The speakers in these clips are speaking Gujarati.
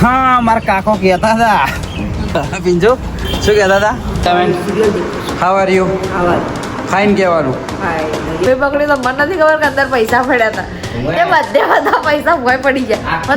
હા મારા કાકો કહેતા હતા પિંજુ શું કહેતા હતા હાઉ આર યુ ફાઇન કહેવાનું મેં પકડી તો મને નથી ખબર કે અંદર પૈસા પડ્યા હતા એ બધા પૈસા ભોય પડી ગયા.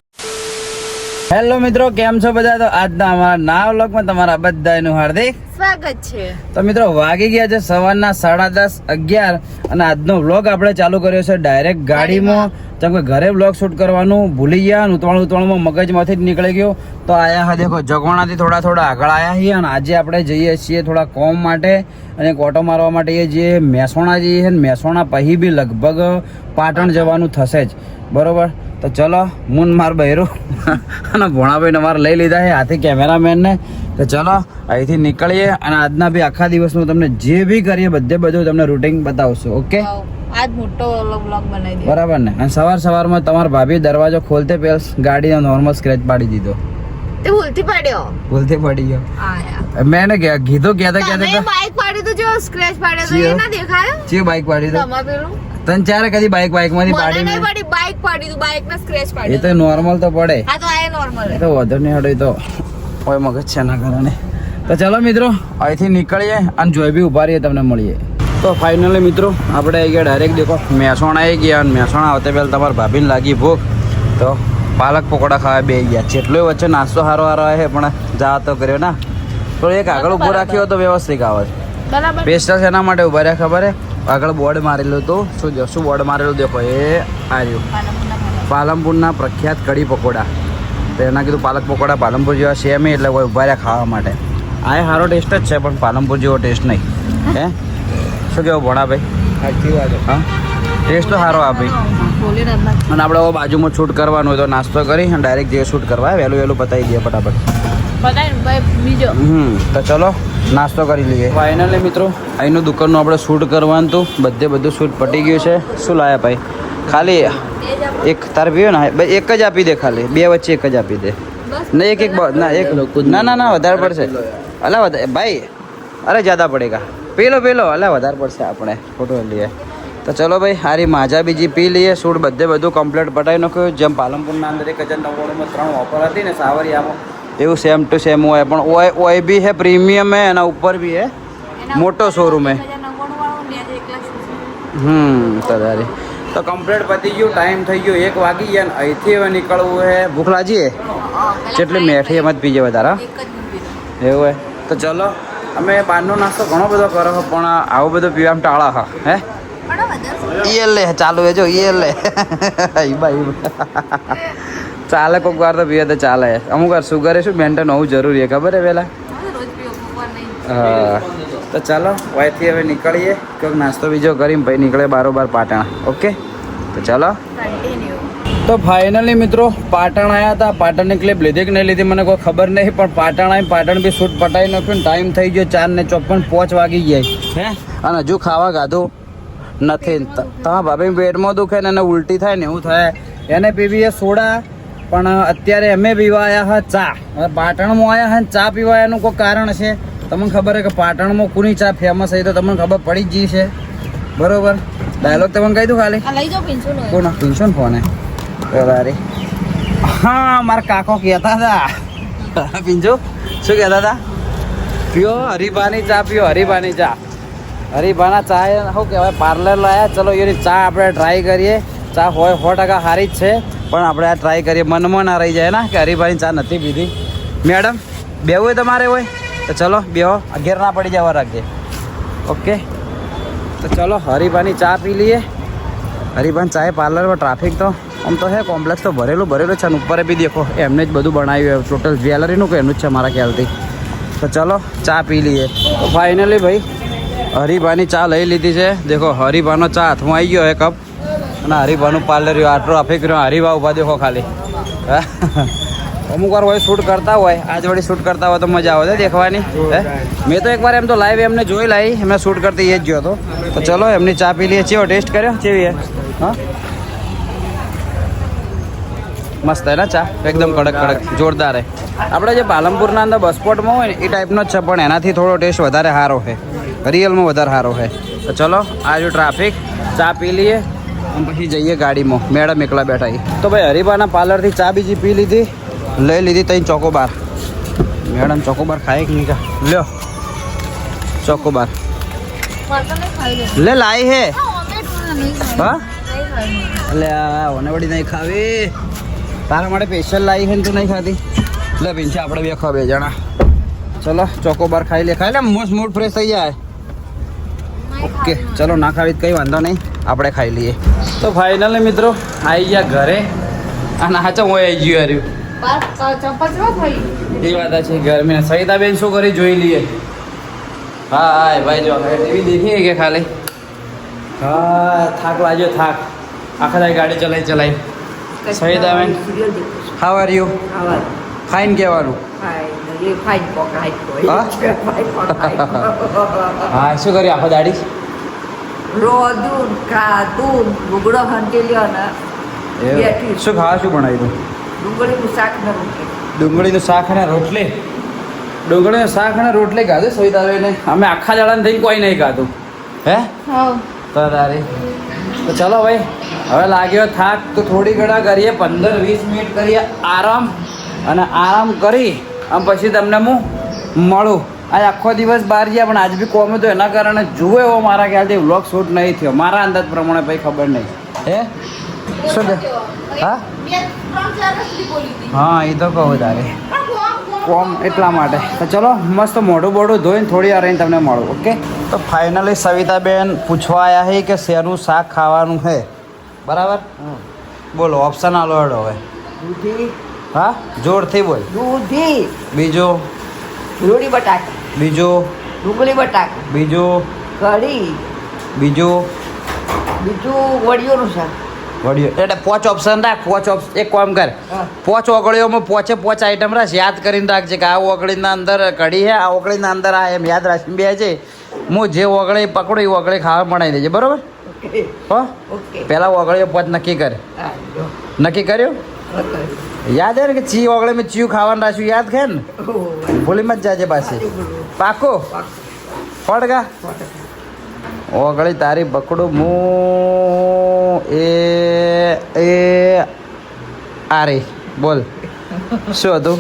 હેલો મિત્રો, કેમ છો બધા? તો આજના અમારા નવા વ્લોગમાં તમારા બધાનું હાર્દિક સ્વાગત છે. તો મિત્રો વાગી ગયા છે સવારના 10:30 11 અને આજનો વ્લોગ આપણે ચાલુ કર્યો છે ડાયરેક્ટ ગાડીમાં. જેમ કે ઘરે વ્લોગ શૂટ કરવાનું ભૂલી ગયા, ઉતવાળમાં મગજમાંથી જ નીકળી ગયો. તો આયા હા દેખો જગવાણાથી થોડા આગળ આવ્યા છીએ અને આજે આપણે જઈએ છીએ થોડા કોમ માટે અને ઓટો મારવા માટે જે મહેસાણા જઈએ છીએ. મહેસાણા પછી બી લગભગ પાટણ જવાનું થશે જ, બરોબર? તો ચલો મુન માર બહેરો અને ભોણાભાઈ અમારે લઈ લીધા છે હાથી કેમેરામેનને. તો ચલો અહીંથી નીકળીએ અને આજના બી આખા દિવસનું તમને જે બી કરીએ બધું તમને રૂટિન બતાવશું. ઓકે, આજ મોટો વ્લોગ બનાવી દે, બરાબર ને? અને સવારમાં તમારા ભાભી દરવાજો ખોલતે પહેલા ગાડીનો નોર્મલ સ્ક્રેચ પાડી દીધો. તે ભૂલથી પડ્યો, ભૂલથી પડી ગયો. આયા મેં કીધું કહેતા બાઈક પાડી તો જો સ્ક્રેચ પાડ્યો તો એ ના દેખાયો. ચી બાઈક પાડી દો તમા પેલું તને ચારે કદી બાઈક માંથી પાડી નહીં પડી, બાઈક પાડી તું, બાઈક ના સ્ક્રેચ એ પાડ્યો. તો નોર્મલ તો પડે. આ તો આ નોર્મલ તો વધુ નહીં હડે તો કોઈ મગજ છે ના કારણે. તો ચાલો મિત્રો અહીંથી નીકળીએ અને જોઈ બી ઉભા રહીએ, તમને મળીએ. તો ફાઇનલી મિત્રો આપણે આવી ગયા ડાયરેક્ટ દેખો મહેસાણા આવી ગયા અને મહેસાણા આવતા પહેલાં તમારા ભાભીને લાગી ભૂખ. તો પાલક પકોડા ખાવા બે ગયા. જેટલો વચ્ચે નાસ્તો સારો આવે પણ જા તો કર્યો ના, તો એક આગળ ઊભો રાખ્યો તો વ્યવસ્થિત આવે છે. બરાબર. પેસ્ટલ શેના માટે ઉભા રહ્યા ખબર હે? આગળ બોર્ડ મારેલું હતું. શું બોર્ડ મારેલું દેખો, એ આવ્યું પાલનપુરના પ્રખ્યાત કઢી પકોડા. તો એના કીધું પાલક પકોડા પાલનપુર જેવા સેમ એટલે કોઈ ઉભા રહ્યા ખાવા માટે. આ સારો ટેસ્ટ જ છે પણ પાલનપુર જેવો ટેસ્ટ નહીં. હે શું કેવું ભોણાભાઈ? સાચી વાત. હા, ટેસ્ટ તો સારો આપે. અને આપણે બાજુમાં શૂટ કરવાનું હોય તો નાસ્તો કરી અને ડાયરેક્ટ જે શૂટ કરવા વહેલું પતાવી દઈએ ફટાફટ. તો ચલો નાસ્તો કરી લઈએ. ફાઇનલી મિત્રો અહીંનું દુકાનનું આપણે શૂટ કરવાનું હતું, બધું શૂટ પટી ગયું છે. શું લાયા ભાઈ? ખાલી એક તારે પીવો ને ભાઈ, એક જ આપી દે, ખાલી બે વચ્ચે એક જ આપી દે. ના એક ના એક ના વધારે પડશે. અલા વધારે ભાઈ, અરે જ્યાદા પડેગા. પેલો અલા વધારે પડશે, આપણે ફોટો લઈએ. તો ચલો ભાઈ હારી માજા બીજી પી લઈએ. શૂટ બધું કમ્પ્લીટ પટાવી નાખ્યું. જેમ પાલનપુરના અંદર 1099માં 3 ઓફર હતી ને સાવરિયામાં, એવું સેમ ટુ સેમ હોય. પણ ઓય બી હે પ્રીમિયમ હે, એના ઉપર બી હે મોટો શોરૂમ હે. તારી તો કમ્પ્લીટ પતી ગયું. ટાઈમ થઈ ગયો 1 વાગી ગયા ને અહીંથી હવે નીકળવું હે. ભૂખ લાગી હે જેટલી મેઠી એમ જ પીજે વધારે એવું હે. તો ચલો અમે બહારનો નાસ્તો ઘણો બધો કરો પણ આવું બધું પીવામાં ટાળા હા. હે એ લે ચાલુ હે જો એ લે ચાલે કોઈક વાર તો પીવે તો ચાલે. અમુક વાર સુગર શું મેન્ટેન હોવું જરૂરી છે, ખબર હે પેલા? હા. તો ચાલો વાયથી હવે નીકળીએ, કોઈક નાસ્તો બીજો કરીને પછી નીકળે બારોબાર પાટણ. ઓકે, તો ચાલો. તો ફાઇનલી મિત્રો પાટણ આવ્યા હતા. પાટણની ક્લિપ લીધી કે નહીં લીધી મને કોઈ ખબર નહીં, પણ પાટણ આવી પાટણ બી શૂટ પટાવી નાખ્યું ને ટાઈમ થઈ ગયો 4:54 વાગી ગયા. હે અને હજુ ખાવા ગાધું નથી. તમારા ભાભી પેટમાં દુખે ને એને ઉલટી થાય ને એવું થાય. એને પીવી એ સોડા, પણ અત્યારે અમે પીવા આવ્યા હા ચા. હવે પાટણમાં આવ્યા હા ચા પીવા એનું કોઈ કારણ છે. તમને ખબર છે કે પાટણમાં કોની ચા ફેમસ છે તો તમને ખબર પડી જ છે, બરોબર? ડાયલોગ તમને કહી દઉં ખાલી. કોનો પીંછો ને ફોને? હા મારા કાકો કહેતા હતા પિંજુ શું કહેતા હતા? પીઓ હરિભાની ચા, પીઓ હરિભાની ચા. હરિભાના ચા શું કહેવાય, પાર્લર લાયા. ચલો એની ચા આપણે ટ્રાય કરીએ. ચા હોય 100% સારી જ છે પણ આપણે આ ટ્રાય કરીએ. મનમાં ના રહી જાય ને કે હરિભાની ચા નથી પીધી. મેડમ બેવું હોય તમારે હોય તો ચલો બેહો, ઘેર ના પડી જવા રાખજે. ઓકે, તો ચલો હરિભાની ચા પી લઈએ. હરિભાની ચા પાર્લરમાં ટ્રાફિક તો આમ તો હે, કોમ્પ્લેક્સ તો ભરેલું છે અને ઉપર બી દેખો એમને જ બધું બનાવ્યું ટોટલ જ્વેલરીનું કે એનું જ છે મારા ખ્યાલથી. તો ચલો ચા પી લઈએ. તો ફાઇનલી ભાઈ હરિભાની ચા લઈ લીધી છે. દેખો હરિભાનો ચા હાથમાં આવી ગયો હે કપ અને હરિભાનું પાર્લર રહ્યું. આટલો ટ્રાફિક રહ્યો, હરિભા ઉભા દેખો ખાલી. અમુક વાર હોય શૂટ કરતા હોય, આજ વળી શૂટ કરતા હોય તો મજા આવે છે દેખવાની. હે મેં તો એકવાર એમ તો લાઈવ એમને જોઈ લાવી, એમને શૂટ કરતી એ જ ગયો હતો. તો ચલો એમની ચા પી લઈએ. ચેવો ટેસ્ટ કર્યો? ચેવી હે? હા મસ્ત હે ને ચા, એકદમ કડક જોરદાર હે. આપણે જે પાલનપુરના અંદર બસ સ્પોટમાં હોય ને એ ટાઈપનો જ છે પણ એનાથી થોડો ટેસ્ટ વધારે સારો છે, રિયલમાં વધારે સારો છે. તો ચલો આ જો ટ્રાફિક, ચા પી લઈએ અને પછી જઈએ ગાડીમાં. મેડમ એકલા બેઠા. તો ભાઈ હરિભાના પાર્લરથી ચા બીજી પી લીધી લઈ લીધી તઈ ચોકોબાર. મેડમ ચોકોબાર ખાય કે નહીં કા? લ્યો ચોકોબાર લે લાઈ હે. હા એટલે ઓને વળી નહીં ખાવી, તારા માટે સ્પેશિયલ લાવી છે ને તું નહીં ખાતી. લે પિંચે આપણે બે ખાવ 2 જણા. ચલો ચોકોબાર ખાઈ લે મસ્ત મૂડ ફ્રેશ થઈ જાય. ઓકે ચલો ના ખાવી કંઈ વાંધો નહીં, આપણે ખાઈ લઈએ. તો ફાઇનલી મિત્રો આવી ગયા ઘરે. અને હાચો હું આવી ગયું હાર્યું એ વાત છે ગરમી. સહિતાબેન શું કરી જોઈ લઈએ. હા હા ભાઈ જો ટીવી દેખી કે ખાલી. હા થાક લાગ્યો થાક, આખા દાઈ ગાડી ચલાવી. સહિતાબેન હાવ આર યુ? ફાઇન કહેવાનું. હા શું કર્યું આખો દાડી? રોદું ખાધું લુગડો હંટેલ્યો ને શું ખાવા શું બનાવ્યું? ડુંગળીનું શાક ને રોટલી. ડુંગળીનું શાક અને રોટલી. ડુંગળીનું શાક અને રોટલી ખાધું સવિતાબેને. અમે આખા દાડાને થઈને કોઈ નહીં ખાધું. હે તો તારી તો ચલો ભાઈ હવે લાગ્યો થાક તો થોડી ઘણા કરીએ, 15-20 મિનિટ કરીએ આરામ. અને આરામ કરી આમ પછી તમને હું મળું. આજ આખો દિવસ બહાર ગયા પણ આજ બી કોમ હતું, એના કારણે જુઓ એવો મારા ખ્યાલથી વ્લોગ શૂટ નહીં થયો. મારા અંદાજ પ્રમાણે ભાઈ ખબર નહીં. હે શું કે? હા હા એ તો કહું તારે કોમ એટલા માટે. તો ચલો મસ્ત મોઢું બોઢું ધોઈને થોડી વાર રહીને તમને મળું. ઓકે તો ફાઇનલી સવિતાબેન પૂછવા આવ્યા છે કે શેનું શાક ખાવાનું છે, બરાબર? બોલો ઓપ્શન આલો હેડો હવે. દૂધી. હા જોરથી બોલ. દૂધી. બીજું? ડુંગળી બટાકા. બીજું? ડુંગળી બટાકા. બીજું? કઢી. બીજું? વડિયોનું શાક. વડિયો એટલે 5 ઓપ્શન રાખ. 5 ઓપ્શન એક કામ કર, 5 ઓગળીઓમાં 5 આઈટમ રાખ. યાદ કરીને રાખજે કે આ ઓગળીના અંદર કઢી છે, આ ઓગળીના અંદર આ એમ યાદ રાખીને બે છે. હું જે ઓગળી પકડું એ ઓગળી ખાવા બનાવી દેજે, બરોબર? હો પહેલાં ઓગળીઓ 5 નક્કી કરે. નક્કી કર્યું? યાદ હે ને કે ચી ઓગળી મેં ચીયું ખાવાનું રાખ્યું, યાદ ખે ને? ભૂલી મત જાજે પાછી. પાકો ફોડગા ઓગળી તારી પકડું હું એ આરે બોલ શું હતું?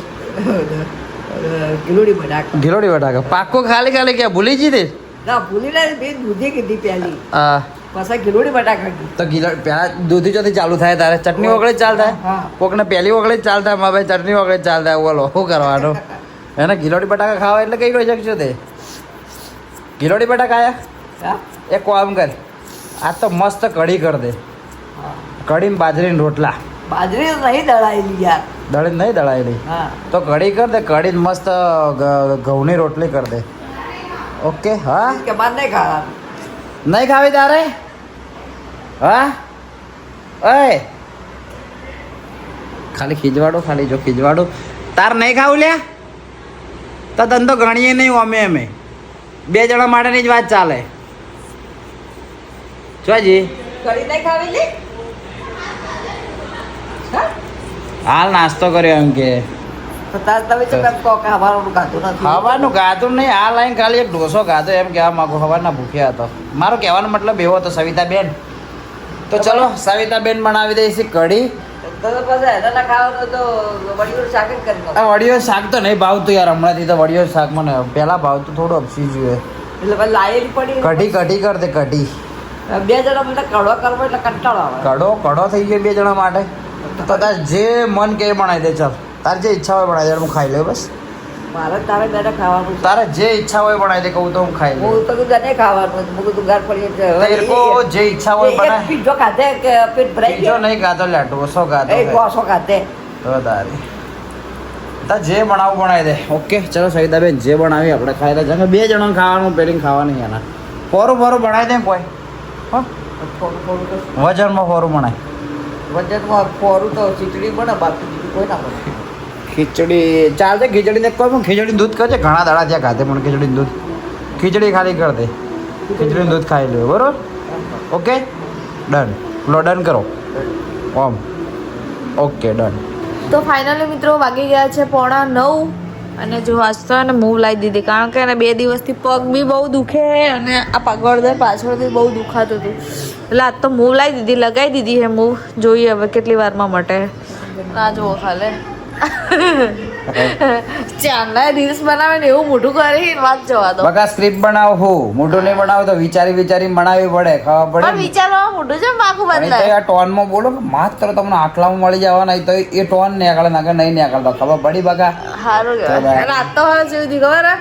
ગિલોડી બટાકા. ગિલોડી બટાકા પાકો ખાલી ખાલી ક્યાં ભૂલી જીધે? ના ભૂલી ના બે દૂધી કીધી પહેલી. હા પાછા ગિલોડી બટાકા કીધી. તો પહેલા દૂધી ચોથી ચાલુ થાય તારે? ચટણી વગળે જ ચાલ થાય? કોકને પહેલી વગળે જ ચાલ થાય, મારા ભાઈ ચટણી વગળે જ ચાલ થાય. બોલો શું કરવાનું? એને ગિલોડી બટાકા ખાવા એટલે કઈ કહી શકશો તે? ગિલોડી બટાકા આયા એક કામ કર, આ તો મસ્ત કઢી કર દે. કઢી બાજરીના રોટલા. બાજરી નહીં દળાયેલી યાર. દળી નહીં દળાયેલી? તો કઢી કર દે. કઢી મસ્ત ઘઉંની રોટલી કર દે. ઓકે હા કે બાદ નહીં ખાવા. નહીં ખાવી તારે? હા ઓય ખાલી ખીજવાડો, ખાલી જો ખીજવાડો. તાર નહીં ખાવું લ્યા તો ધંધો ગણીએ નહીં. અમે 2 જણા માટેની જ વાત ચાલે. જોજી કઢી નહીં ખાવી લે. હાલ નાસ્તો કર્યો એમ કે તો તાર તમે તો કામ કહો કે ખાવાનું ખાધું નથી. ખાવાનું ગાતું નહીં. આ લાઈન ખાલી એક ઢોસો ગાતો એમ કહેવા માંગુ. સવારના ભૂખ્યા હતો. મારો કહેવાનો મતલબ એવો હતો સવિતાબેન. તો ચલો સવિતાબેન બનાવી દઈશ કઢી. તો પછી એને ના ખાવાનું તો વડિયોનું શાક જ કરી દો. આ વડિયો શાક તો નહીં ભાવતું યાર હમણાંથી. તો વડિયો શાક મને પહેલાં ભાવતું, થોડું અપસી જોઈએ. એટલે પછી લાયેલી પડી. કઢી કર દે કઢી. 2 જણા એટલે કડો કરવો એટલે કંટાળો આવે. કડો થઈ ગયો 2 જણા માટે. તો તાર જે મન કે બનાવી દે. ચાલ તારે જે ઈચ્છા હોય બનાવી દે, હું ખાઈ લઉં બસ. મારે તારે બેઠા ખાવાનું. તારે જે ઈચ્છા હોય બનાવી દે, કહું તો હું ખાઈ લઉં. હું તો ગને ખાવાનું. હું તો ઘર પડી તેરે કો જે ઈચ્છા હોય બનાય. પીઝો ખાધે કે પેટ ભરાઈ પીઝો નહીં ખાતો લે, ઢોસો ખાતો. એ કોસો ખાધે. તો તારે જે બનાવું બનાવી દે. ઓકે ચલો સવિતાબેન જે બનાવી આપણે ખાઈ લે. જમે 2 જણા ખાવાનું, પેલી ખાવાનું એના ફોરું બનાવી દે કોઈ. હા વજનમાં ફોરું બનાય. વજનમાં ફોરું તો ખીચડી બને, બાકી બીજું કોઈ ના બને. ખીચડી ચાલશે. ખીચડી ને કોઈ પણ ખીચડી દૂધ કરજે. ઘણા દાડા ત્યાં ખાતે પણ ખીચડી દૂધ. ખીચડી ખાલી કર દે. ખીચડી દૂધ ખાઈ લે, બરોબર? Okay done. લો ડન કરો ઓમ. Okay done. તો ફાઇનલી મિત્રો વાગી ગયા છે 8:45 અને જો આજ તો એને મૂવ લાવી દીધી કારણ કે એને 2 દિવસથી પગ બી બહુ દુખે અને આ પગવડદર પાછળ બી બહુ દુખાતું હતું. એટલે આજ તો મૂવ લાવી દીધી, લગાવી દીધી છે મૂવ. જોઈએ હવે કેટલી વારમાં મટે. ના જુઓ ખાલે ચાંદા રીલ્સ બનાવે ને એવું મોટું કરી વાત જવા દો. બકા સ્ક્રિપ્ટ બનાવો હો, મોટું નહીં બનાવો તો વિચારી બનાવવી પડે, ખબર પણ પડે. વિચારવામાં મોટું છે આખું અને તો બદલાય. આ ટોનમાં બોલો કે માત્ર તમને આટલામાં મળી જવાના તો એ ટોન ને આગળ નાગર નહીં નીકળતો, ખબર પડી બકા. સારું કહેવાય. રાત તો હવે જેવી ખબર હે?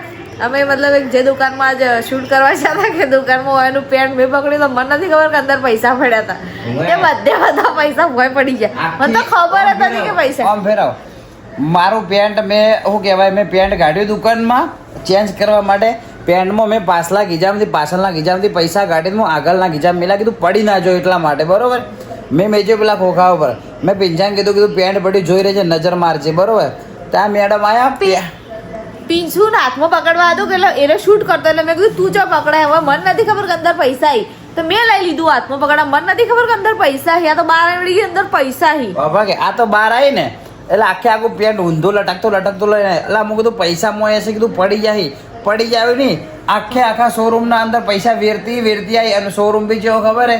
અમે મતલબ એક જે દુકાનમાં જ શૂટ કરવા જતા કે દુકાનમાં હોય એનું પેન્ટ મેં પકડી તો મને નથી ખબર કે અંદર પૈસા પડ્યા હતા. એ બધા પૈસા ભોય પડી ગયા. મને તો ખબર જ નથી કે પૈસા. આમ ફેરવ. મારું પેન્ટ મેં શું કહેવાય, મેં પેન્ટ કાઢ્યું દુકાનમાં ચેન્જ કરવા માટે. પેન્ટમાં મેં પાછલા પાછળના ગીજામાંથી પૈસા કાઢીને હું આગળના ગીજામાં મેલા કીધું પડી ના જો એટલા માટે, બરોબર. મેં મેજો પેલા ખોખા ઉપર મેં પિંજાને કીધું પેન્ટ પડી જોઈ રહી છે, નજર મારશે, બરોબર. ત્યાં મેડમ આયા, પીંછું હાથમાં પકડવા હતું કે એટલે એને શૂટ કરતો એટલે મેં કીધું તું જો પકડાય. હવે મને નથી ખબર કે અંદર પૈસા આવી તો મેં લઈ લીધું હાથમાં પકડા. મને નથી ખબર કે અંદર પૈસા આવી. આ તો બહાર આવી અંદર પૈસા આવી. બાબા કે આ તો બહાર આવી ને એટલે આખું પેન્ટ ઊંધું લટકતું લઈને એટલે હું કીધું પૈસા મોય હશે, કીધું પડી જાય નહીં. આખા શોરૂમના અંદર પૈસા વેરતી આવી. અને શોરૂમ બી જેવો ખબર હે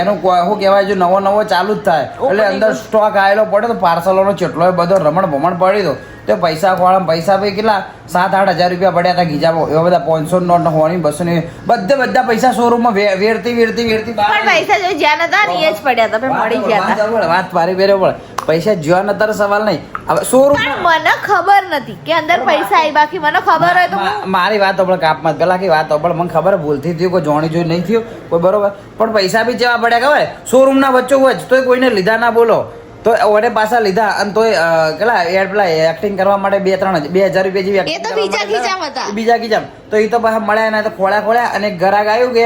એનું શું કહેવાય, જો નવો ચાલુ જ થાય એટલે અંદર સ્ટોક આવેલો પડે તો પાર્સલોનો ચેટલો બધો રમણ પડી દો તો પૈસા ખોળામાં પૈસા ભાઈ કેટલા 7-8 હજાર રૂપિયા પડ્યા હતા ગીજામાં. એવા બધા 500 નોટ હોવાની 200 ની બધા પૈસા શોરૂમમાં વેરતી પણ પૈસા જો જ્યાં નતા ને એ જ પડ્યા હતા. મળી ગયા હતા. વાત પારી બેરે પડે. પૈસા જ્યાં નતા સવાલ નહીં. હવે શોરૂમ મને ખબર નથી કે અંદર પૈસા આવી. બાકી મને ખબર હોય તો મારી વાત આપણે કાપમાં પેલા કે વાત આપણે મને ખબર ભૂલથી થયું, કોઈ જોણી જોઈ નહીં થયું કોઈ, બરોબર. પણ પૈસા બી જેવા પડ્યા ખબર શોરૂમના વચ્ચો વચ્ચ તોય કોઈને લીધા ના બોલો તો ઓરે પાછા લીધા. અને તોય કેટલા પેલા એક્ટિંગ કરવા માટે 2,000 રૂપિયા જેવી બીજા ગીજામ તો એ તો પાછા મળ્યા ના તો ખોળ્યા. અને એક ગ્રાહક આવ્યું કે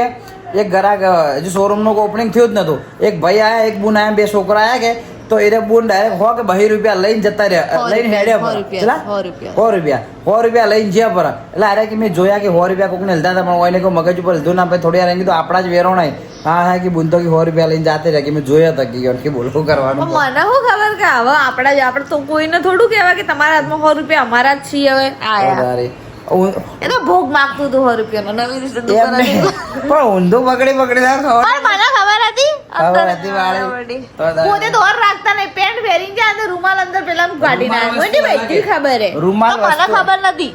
એક ગ્રાહક હજુ શોરૂમનું ઓપનિંગ થયું જ નતું. એક ભાઈ આયા, એક બુન આયા, 2 છોકરા આયા કે તો એને બુન ડાયરેક્ટ હો કે 2 રૂપિયા લઈને જતા રહ્યા, લઈને હેડ્યા પર 100 રૂપિયા લઈને જ્યાં પર. એટલે અરે કે મેં જોયા કે 100 રૂપિયા કોકને લીધા હતા પણ એને કોઈ મગજ ઉપર લીધું ના. થોડી વાર કીધું આપણા જ વેરો નહીં. હા કે બુન તો કે 100 રૂપિયા લઈને જાતે રહ્યા કે મેં જોયા હતા કે બોલો કરવાનું. મને શું ખબર કે હવે આપણે તો કોઈને થોડું કહેવાય કે તમારા હાથમાં 100 રૂપિયા અમારા જ છીએ. હવે આયા એ તો ભોગ માગતું હતું 100 રૂપિયાનો નવી રીતે દુકાન પણ ઊંધું પકડી મને ખબર હતી. પોતે તો ઓર રાખતા નહીં. પેન્ટ પહેરીને જાય અને રૂમાલ અંદર પેલા કાઢી નાખે. મને બધી ખબર હે. રૂમાલ મને ખબર નથી.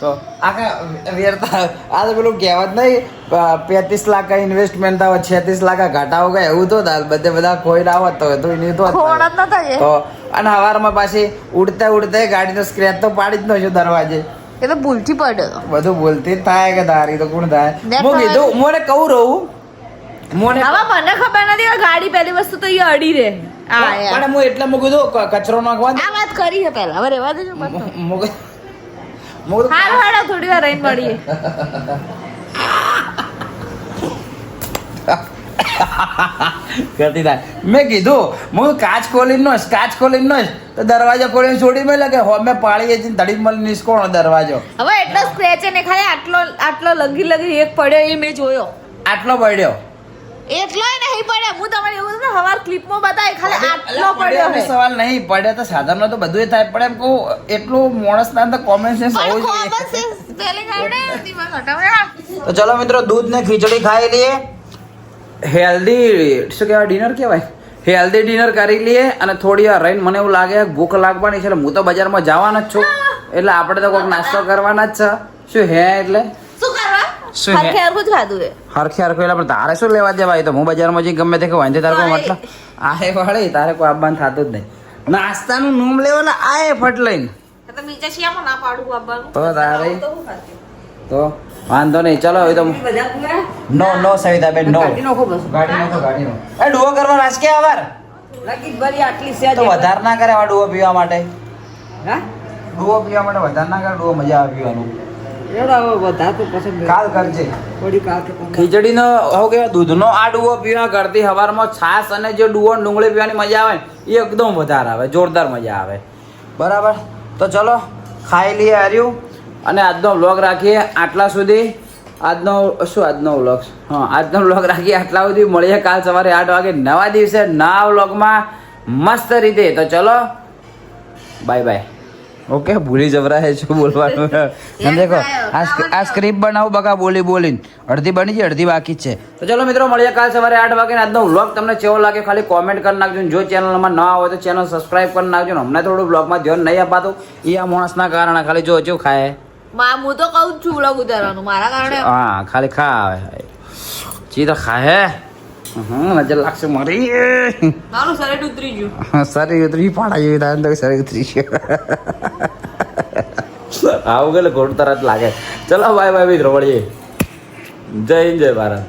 તો આખા વેરતા આ તો પેલું કહેવત નહીં 35 લાખ કા ઇન્વેસ્ટમેન્ટ આવે 36 લાખ કા ઘાટા હો ગયા એવું તો બધા ખોઈ આવત તો નહીં તો. અને હવારમાં પાછી ઉડતા ગાડીનો સ્ક્રેચ તો પાડી જ નજો દરવાજે. એ તો ભૂલથી પડ્યો. બધું ભૂલતી થાય કે તારી તો કોણ થાય. હું કીધું મને કહું રહું મને ખબર નથી કે ગાડી પહેલી વસ્તુ તો એ અડી રે. પણ હું એટલે મૂકી દઉં કચરો નાખવા આ વાત કરી છે પહેલા. હવે રહેવા દેજો. થોડી વાર રહીને મળીએ. કરતી થાય. મેં કીધું હું કાચ ખોલીને તો દરવાજો ખોલીને છોડી મેં લાગે મેં પાળી તડી મળી નિષ્કોણ દરવાજો. હવે એટલો સ્ક્રેચ ને ખાલી આટલો લગી એક પડ્યો એ મેં જોયો. આટલો પડ્યો એટલો નહીં પડ્યો. હું તમને એવું ને હવાર ક્લિપમાં બતાવી ખાલી આટલો પડ્યો છે. સવાલ નહીં પડ્યા તો સાધારણ તો બધું થાય પણ એમ કહું એટલું માણસના અંદર કોમન સેન્સ હોવું જોઈએ. તો ચલો મિત્રો દૂધ ને ખીચડી ખાઈ લઈએ. હેલ્ધી શું કહેવાય ડિનર કહેવાય. હેલ્ધી ડિનર કરી લઈએ અને થોડી વાર રહીને મને એવું લાગે ભૂખ લાગવાની છે. હું તો બજારમાં જવાના જ છું એટલે આપણે તો કોઈક નાસ્તો કરવાના જ છે. શું હે એટલે હરખે પણ તારે શું લેવા દેવાય તો હું બજારમાં જઈ ગમે તે વાંધે તારે કોઈ મતલબ આહે વાળી તારે કોઈ આપવાનું થતું જ નહીં. નાસ્તાનું નોમ લેવાના આએ ફટ લઈને તો તારે તો વાંધો નહીં. ચલો હવે તો નો સવિતા બેન નો ગાડી એ ડુઓ કરવા રાસકે આવાર તો વધારે ના કરે આ ડુઓ પીવા માટે. ડુઓ પીવા માટે વધારે ના કરે. ડુઓ મજા આવે પીવાનું. કાલ કરજે ખીચડીનો શું કહેવાય દૂધનો આ ડુઓ પીવા કરતી સવારમાં છાશ અને જે ડુઓ ડુંગળી પીવાની મજા આવે એ એકદમ વધારે આવે, જોરદાર મજા આવે. બરાબર તો ચલો ખાઈ લઈએ હાર્યું અને આજનો વ્લોગ રાખીએ આટલા સુધી. આજનો વ્લોગ રાખીએ આટલા સુધી. મળીએ કાલ સવારે 8 વાગે નવા દિવસે નવા વ્લોગમાં મસ્ત રીતે. તો ચલો બાય બાય. ઓકે ભૂલી જવરાય શું બોલવાનું અને દેખો આ સ્ક્રિપ્ટ બનાવું બકા બોલીને અડધી બની છે અડધી બાકી જ છે. તો ચલો મિત્રો મળીએ કાલ સવારે 8 વાગે. આજનો વ્લોગ તમને કેવો લાગે ખાલી કોમેન્ટ કરી નાખજો. જો ચેનલમાં ન હોય તો ચેનલ સબસ્ક્રાઇબ કરી નાખજો. હમણાં થોડું વ્લોગમાં ધ્યાન નહીં અપાતું એ આ માણસના કારણે. ખાલી જો ખાય હું તો કહું જ છું વ્લોગ ઉતારવાનું મારા કારણે. હા ખાલી ખાવે ચી તો ખાય નજર લાગશે મારી મારું શરીર ઉતરી ગયું. સારી ઉતરી પાડા જેવી થાય તો સારી ઉતરી છે આવું ગયેલું ઘોડું તરત લાગે. ચલો બાય બાય મિત્રો મળીએ. જય હિન્દ જય ભારત.